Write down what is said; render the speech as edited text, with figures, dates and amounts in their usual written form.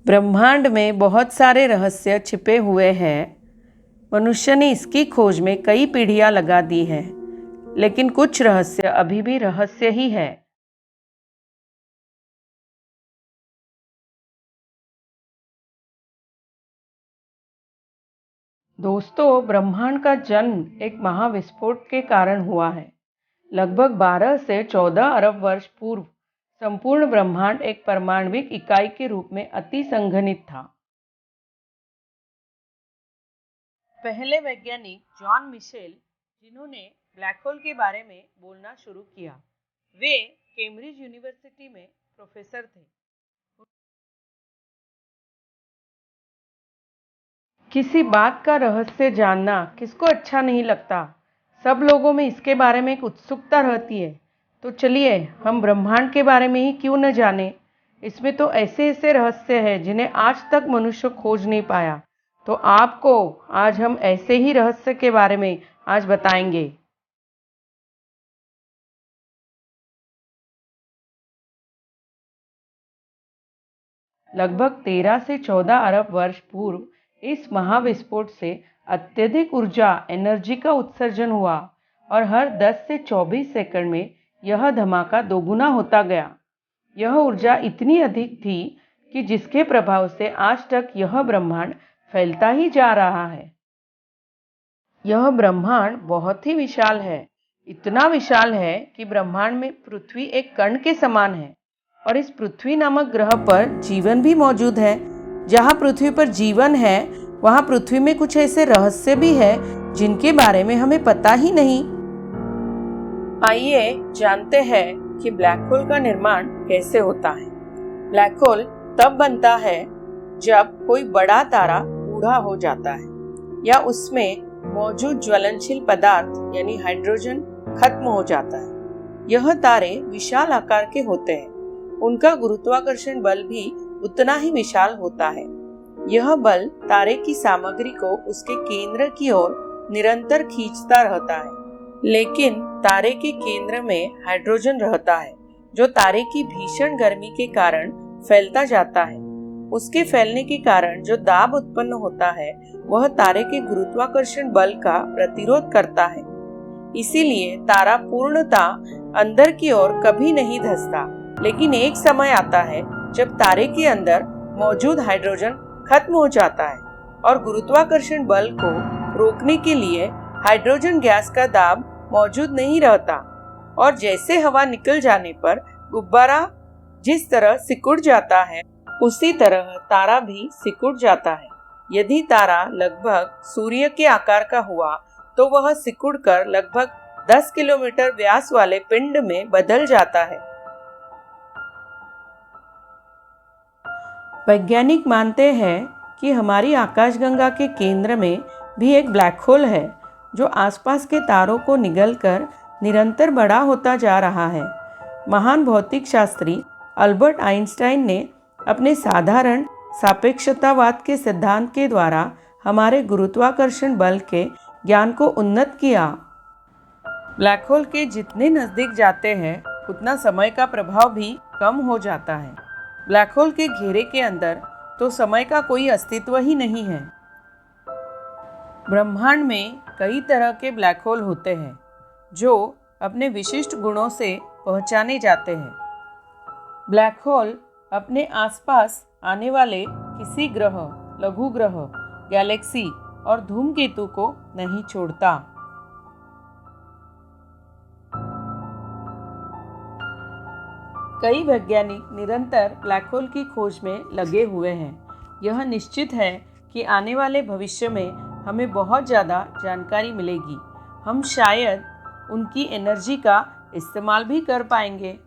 ब्रह्मांड में बहुत सारे रहस्य छिपे हुए हैं। मनुष्य ने इसकी खोज में कई पीढ़ियां लगा दी हैं, लेकिन कुछ रहस्य अभी भी रहस्य ही है। दोस्तों, ब्रह्मांड का जन्म एक महाविस्फोट के कारण हुआ है। लगभग 12 से 14 अरब वर्ष पूर्व संपूर्ण ब्रह्मांड एक परमाणविक इकाई के रूप में अति संघनित था। पहले वैज्ञानिक जॉन मिशेल, जिन्होंने ब्लैक होल के बारे में बोलना शुरू किया, वे कैम्ब्रिज यूनिवर्सिटी में प्रोफेसर थे। किसी बात का रहस्य जानना किसको अच्छा नहीं लगता। सब लोगों में इसके बारे में एक उत्सुकता रहती है। तो चलिए हम ब्रह्मांड के बारे में ही क्यों न जाने। इसमें तो ऐसे ऐसे रहस्य हैं जिन्हें आज तक मनुष्य खोज नहीं पाया। तो आपको आज हम ऐसे ही रहस्य के बारे में आज बताएंगे। लगभग 13 से 14 अरब वर्ष पूर्व इस महाविस्फोट से अत्यधिक ऊर्जा एनर्जी का उत्सर्जन हुआ और हर 10 से 24 सेकंड में यह धमाका दोगुना होता गया। यह ऊर्जा इतनी अधिक थी कि जिसके प्रभाव से आज तक यह ब्रह्मांड फैलता ही जा रहा है। यह ब्रह्मांड बहुत ही विशाल है। इतना विशाल है कि ब्रह्मांड में पृथ्वी एक कण के समान है और इस पृथ्वी नामक ग्रह पर जीवन भी मौजूद है। जहाँ पृथ्वी पर जीवन है, वहाँ पृथ्वी में कुछ ऐसे रहस्य भी है जिनके बारे में हमें पता ही नहीं। आइए जानते हैं कि ब्लैक होल का निर्माण कैसे होता है। ब्लैक होल तब बनता है जब कोई बड़ा तारा बूढ़ा हो जाता है या उसमें मौजूद ज्वलनशील पदार्थ यानी हाइड्रोजन खत्म हो जाता है। यह तारे विशाल आकार के होते हैं। उनका गुरुत्वाकर्षण बल भी उतना ही विशाल होता है। यह बल तारे की सामग्री को उसके केंद्र की ओर निरंतर खींचता रहता है। लेकिन तारे के केंद्र में हाइड्रोजन रहता है, जो तारे की भीषण गर्मी के कारण फैलता जाता है। उसके फैलने के कारण जो दाब उत्पन्न होता है, वह तारे के गुरुत्वाकर्षण बल का प्रतिरोध करता है। इसीलिए तारा पूर्णतः अंदर की ओर कभी नहीं धंसता। लेकिन एक समय आता है जब तारे के अंदर मौजूद हाइड्रोजन खत्म हो जाता है और गुरुत्वाकर्षण बल को रोकने के लिए हाइड्रोजन गैस का दाब मौजूद नहीं रहता और जैसे हवा निकल जाने पर गुब्बारा जिस तरह सिकुड़ जाता है, उसी तरह तारा भी सिकुड़ जाता है। यदि तारा लगभग सूर्य के आकार का हुआ तो वह सिकुड़कर लगभग 10 किलोमीटर व्यास वाले पिंड में बदल जाता है। वैज्ञानिक मानते हैं कि हमारी आकाशगंगा के केंद्र में भी एक ब्लैक होल है, जो आसपास के तारों को निगलकर निरंतर बड़ा होता जा रहा है। महान भौतिक शास्त्री अल्बर्ट आइंस्टाइन ने अपने साधारण सापेक्षतावाद के सिद्धांत के द्वारा हमारे गुरुत्वाकर्षण बल के ज्ञान को उन्नत किया। ब्लैक होल के जितने नज़दीक जाते हैं, उतना समय का प्रभाव भी कम हो जाता है। ब्लैक होल के घेरे के अंदर तो समय का कोई अस्तित्व ही नहीं है। ब्रह्मांड में कई तरह के ब्लैक होल होते हैं, जो अपने विशिष्ट गुणों से पहचाने जाते हैं। ब्लैक होल अपने आसपास आने वाले किसी ग्रह, लघु ग्रह, गैलेक्सी और धूमकेतु को नहीं छोड़ता। कई वैज्ञानिक निरंतर ब्लैक होल की खोज में लगे हुए हैं। यह निश्चित है कि आने वाले भविष्य में हमें बहुत ज़्यादा जानकारी मिलेगी। हम शायद उनकी एनर्जी का इस्तेमाल भी कर पाएंगे।